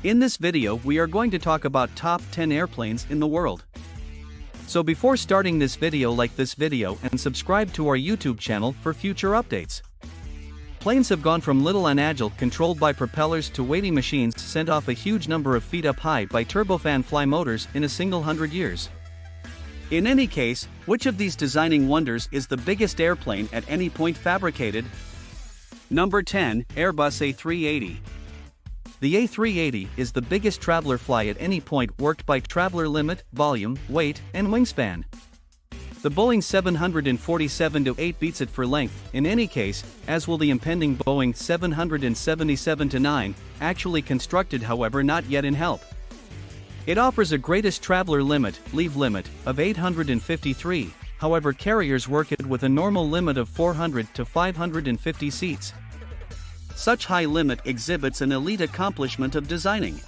In this video we are going to talk about top 10 airplanes in the world. So before starting this video, like this video and subscribe to our YouTube channel for future updates. Planes have gone from little and agile controlled by propellers to weighty machines sent off a huge number of feet up high by turbofan fly motors in a single 100 years. In any case, which of these designing wonders is the biggest airplane at any point fabricated? Number 10, Airbus A380. The A380 is the biggest traveler fly at any point worked by traveler limit, volume, weight, and wingspan. The Boeing 747-8 beats it for length, in any case, as will the impending Boeing 777-9, actually constructed however not yet in help. It offers a greatest traveler limit, leave limit, of 853, however carriers work it with a normal limit of 400 to 550 seats. Such high limit exhibits an elite accomplishment of designing.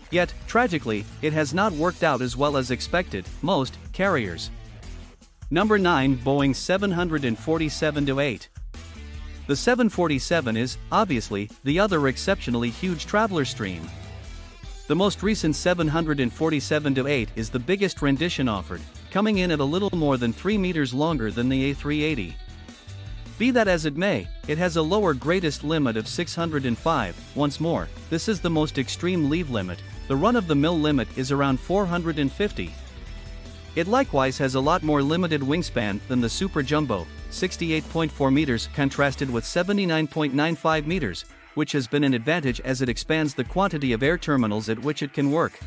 Yet, tragically, it has not worked out as well as expected, most carriers. Number 9, Boeing 747-8. The 747 is, obviously, the other exceptionally huge traveler stream. The most recent 747-8 is the biggest rendition offered, coming in at a little more than 3 meters longer than the A380. Be that as it may, it has a lower greatest limit of 605. Once more, this is the most extreme leave limit. The run-of-the-mill limit is around 450. It likewise has a lot more limited wingspan than the Super Jumbo, 68.4 meters contrasted with 79.95 meters, which has been an advantage as it expands the quantity of air terminals at which it can work.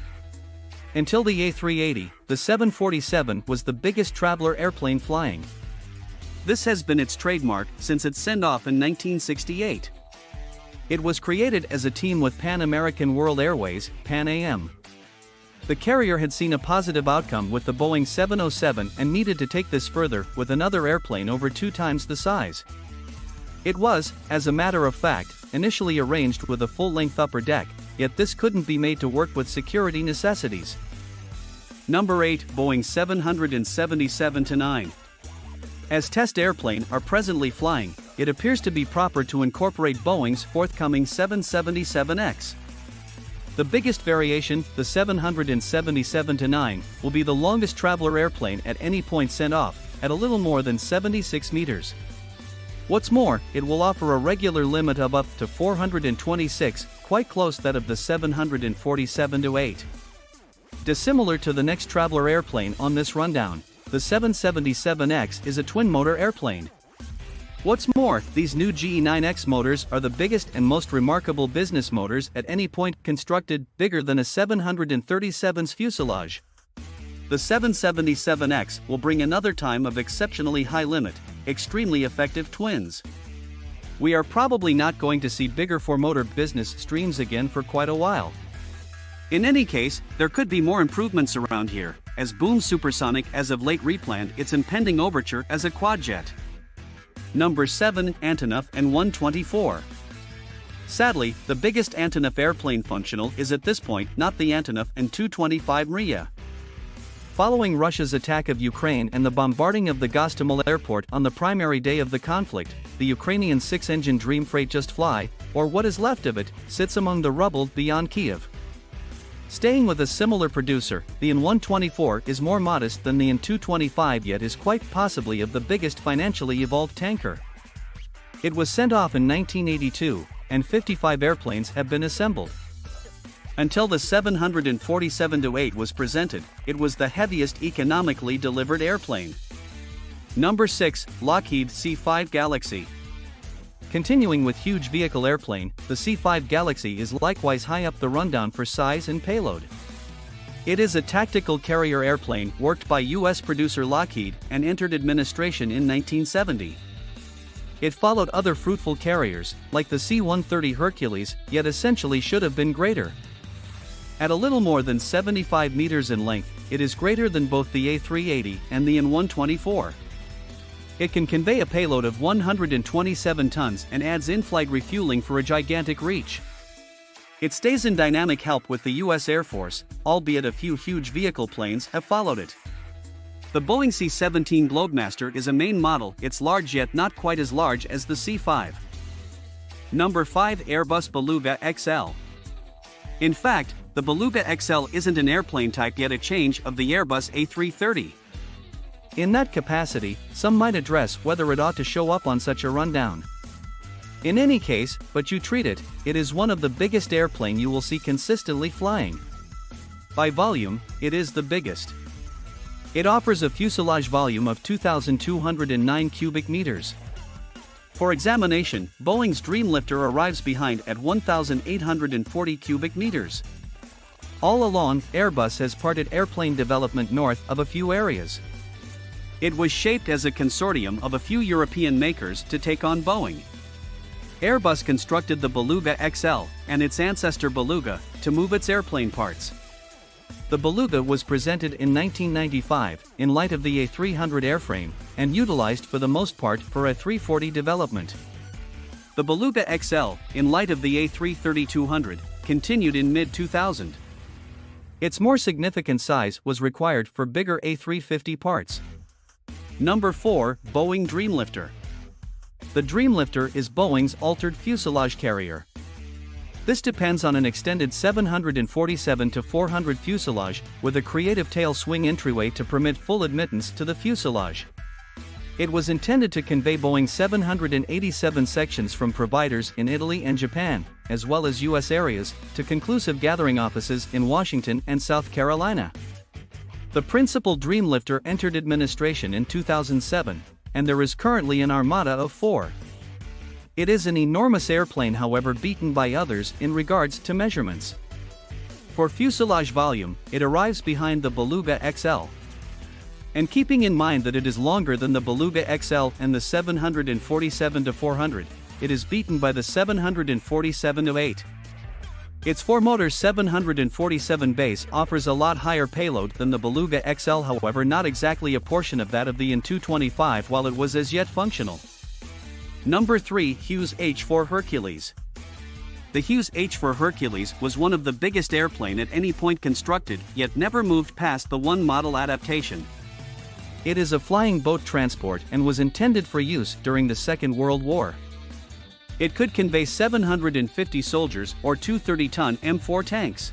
Until the A380, the 747 was the biggest traveler airplane flying. This has been its trademark since its send-off in 1968. It was created as a team with Pan American World Airways, Pan Am. The carrier had seen a positive outcome with the Boeing 707 and needed to take this further with another airplane over 2 times the size. It was, as a matter of fact, initially arranged with a full-length upper deck, yet this couldn't be made to work with security necessities. Number 8, Boeing 777-9. As test airplane are presently flying, it appears to be proper to incorporate Boeing's forthcoming 777X. The biggest variation, the 777-9, will be the longest traveler airplane at any point sent off, at a little more than 76 meters. What's more, it will offer a regular limit of up to 426, quite close that of the 747-8. Dissimilar to the next traveler airplane on this rundown, the 777X is a twin-motor airplane. What's more, these new GE9X motors are the biggest and most remarkable business motors at any point constructed, bigger than a 737's fuselage. The 777X will bring another time of exceptionally high limit, extremely effective twins. We are probably not going to see bigger 4-motor business streams again for quite a while. In any case, there could be more improvements around here, as Boom Supersonic as of late replanned its impending overture as a quadjet. Number 7, Antonov N124. Sadly, the biggest Antonov airplane functional is at this point not the Antonov N124 Mriya. Following Russia's attack of Ukraine and the bombarding of the Gostomel airport on the primary day of the conflict, the Ukrainian 6-engine Dream Freight Just Fly, or what is left of it, sits among the rubble beyond Kiev. Staying with a similar producer, the N124 is more modest than the N225 yet is quite possibly of the biggest financially evolved tanker. It was sent off in 1982, and 55 airplanes have been assembled. Until the 747-8 was presented, it was the heaviest economically delivered airplane. Number 6, Lockheed C5 Galaxy. Continuing with huge vehicle airplane, the C5 Galaxy is likewise high up the rundown for size and payload. It is a tactical carrier airplane worked by U.S. producer Lockheed and entered administration in 1970. It followed other fruitful carriers, like the C-130 Hercules, yet essentially should have been greater. At a little more than 75 meters in length, it is greater than both the A380 and the N124. It can convey a payload of 127 tons and adds in-flight refueling for a gigantic reach. It stays in dynamic help with the U.S. Air Force, albeit a few huge vehicle planes have followed it. The Boeing C-17 Globemaster is a main model. It's large yet not quite as large as the C5. Number 5, Airbus Beluga XL. In fact, the Beluga XL isn't an airplane type yet, a change of the Airbus A330. In that capacity, some might address whether it ought to show up on such a rundown. In any case, but you treat it, it is one of the biggest airplane you will see consistently flying. By volume, it is the biggest. It offers a fuselage volume of 2,209 cubic meters. For examination, Boeing's Dreamlifter arrives behind at 1,840 cubic meters. All along, Airbus has parted airplane development north of a few areas. It was shaped as a consortium of a few European makers to take on Boeing. Airbus constructed the Beluga XL, and its ancestor Beluga, to move its airplane parts. The Beluga was presented in 1995, in light of the A300 airframe, and utilized for the most part for A340 development. The Beluga XL, in light of the A330-200, continued in mid-2000. Its more significant size was required for bigger A350 parts. Number 4, Boeing Dreamlifter. The Dreamlifter is Boeing's altered fuselage carrier. This depends on an extended 747-400 fuselage, with a creative tail swing entryway to permit full admittance to the fuselage. It was intended to convey Boeing's 787 sections from providers in Italy and Japan, as well as U.S. areas, to conclusive gathering offices in Washington and South Carolina. The principal Dreamlifter entered administration in 2007, and there is currently an armada of 4. It is an enormous airplane, however, beaten by others in regards to measurements. For fuselage volume, it arrives behind the Beluga XL. And keeping in mind that it is longer than the Beluga XL and the 747-400, it is beaten by the 747-8. Its 4-motor 747 base offers a lot higher payload than the Beluga XL, however not exactly a portion of that of the N124 while it was as yet functional. Number 3, Hughes H4 Hercules. The Hughes H4 Hercules was one of the biggest airplane at any point constructed, yet never moved past the one model adaptation. It is a flying boat transport and was intended for use during the Second World War. It could convey 750 soldiers or two 30-ton M4 tanks.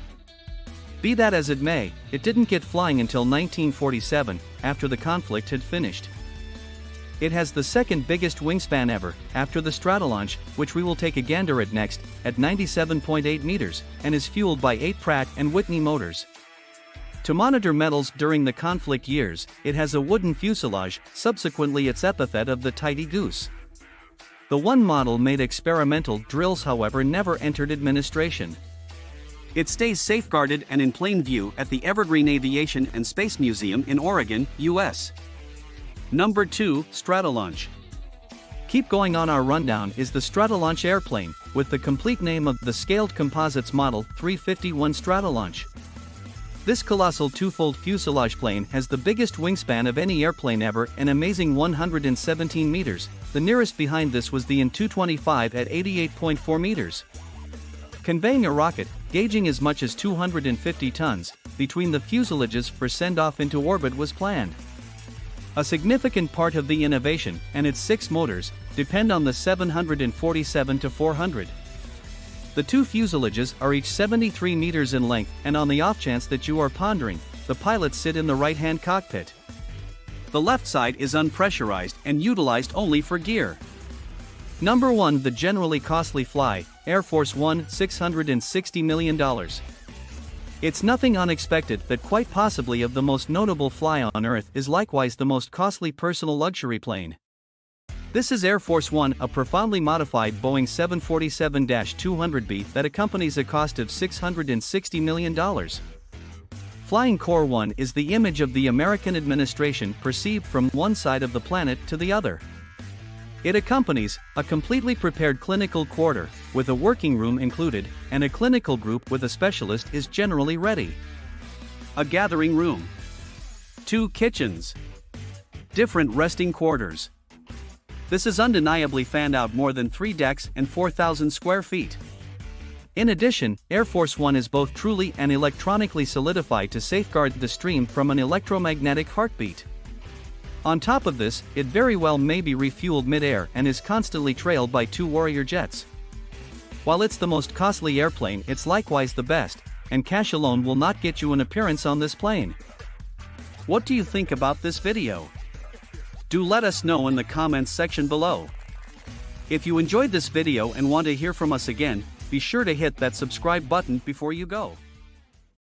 Be that as it may, it didn't get flying until 1947, after the conflict had finished. It has the second biggest wingspan ever, after the Strata Launch, which we will take a gander at next, at 97.8 meters, and is fueled by 8 Pratt & Whitney motors. To monitor metals during the conflict years, it has a wooden fuselage, subsequently its epithet of the Tidy Goose. The one model made experimental drills, however, never entered administration. It stays safeguarded and in plain view at the Evergreen Aviation and Space Museum in Oregon, U.S. Number 2, Strata Launch. Keep going on our rundown is the Strata Launch airplane, with the complete name of the Scaled Composites Model 351 Strata Launch. This colossal two-fold fuselage plane has the biggest wingspan of any airplane ever, an amazing 117 meters. The nearest behind this was the N124 at 88.4 meters. Conveying a rocket, gauging as much as 250 tons, between the fuselages for send-off into orbit was planned. A significant part of the innovation, and its 6 motors, depend on the 747-400. The two fuselages are each 73 meters in length, and on the off chance that you are pondering, the pilots sit in the right-hand cockpit. The left side is unpressurized and utilized only for gear. Number 1, the generally costly fly, Air Force One, $660 million. It's nothing unexpected that quite possibly of the most notable fly on Earth is likewise the most costly personal luxury plane. This is Air Force One, a profoundly modified Boeing 747-200B that accompanies a cost of $660 million. Flying Core 1 is the image of the American administration perceived from one side of the planet to the other. It accompanies a completely prepared clinical quarter, with a working room included, and a clinical group with a specialist is generally ready. A gathering room. 2 kitchens. Different resting quarters. This is undeniably fanned out more than 3 decks and 4,000 square feet. In addition, Air Force One is both truly and electronically solidified to safeguard the stream from an electromagnetic heartbeat. On top of this, it very well may be refueled mid-air and is constantly trailed by 2 Warrior jets. While it's the most costly airplane, it's likewise the best, and cash alone will not get you an appearance on this plane. What do you think about this video? Do let us know in the comments section below. If you enjoyed this video and want to hear from us again, be sure to hit that subscribe button before you go.